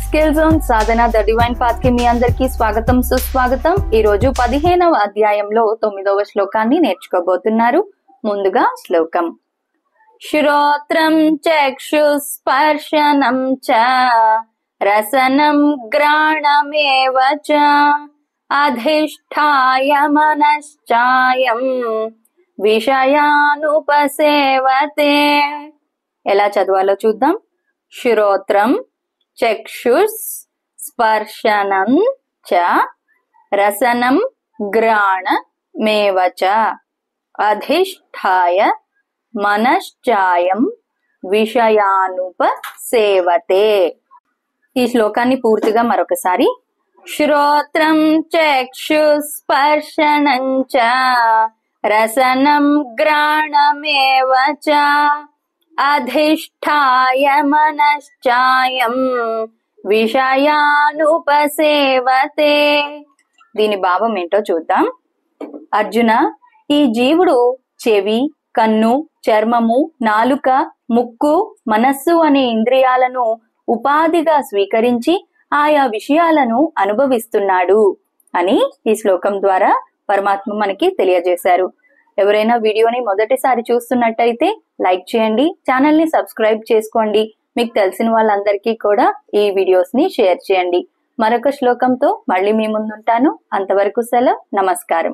Skill zone Sadhana the divine path కి మీ అందరికి స్వాగతం సుస్వాగతం. ఈ రోజు 15వ అధ్యాయంలో 9వ శ్లోకాన్ని నేర్చుకోబోతున్నారు. ముందుగా శ్లోకం. శ్రోత్రం చక్షుస్పర్శనం చ రసనం గ్రాణమేవ చ అధిష్ఠాయ మనశ్చాయం విషయానుపసేవతే. ఎలా చదవాలో చూద్దాం. శ్రోత్రం చక్షుస్ స్పర్శనం చ రసనం గ్రాణమేవ చ అధిష్ఠాయ మనశ్చాయం విషయానుపసేవతే. ఈ శ్లోకాన్ని పూర్తిగా మరొకసారి. శ్రోత్రం చక్షుస్ స్పర్శనం చ రసనం గ్రాణమేవ చ అధిష్ఠాయ మనశ్చాయం విషయానుపసేవతే. దీని భావం ఏంటో చూద్దాం. అర్జున, ఈ జీవుడు చెవి, కన్ను, చర్మము, నాలుక, ముక్కు, మనస్సు అనే ఇంద్రియాలను ఉపాధిగా స్వీకరించి ఆయా విషయాలను అనుభవిస్తున్నాడు అని ఈ శ్లోకం ద్వారా పరమాత్మ మనకి తెలియజేశారు. ఎవరైనా వీడియోని మొదటిసారి చూస్తున్నట్టయితే లైక్ చేయండి, ఛానల్ ని సబ్స్క్రైబ్ చేసుకోండి. మీకు తెలిసిన వాళ్ళందరికీ కూడా ఈ వీడియోస్ ని షేర్ చేయండి. మరొక శ్లోకంతో మళ్ళీ మీ ముందుంటాను. అంతవరకు సెలవు. నమస్కారం.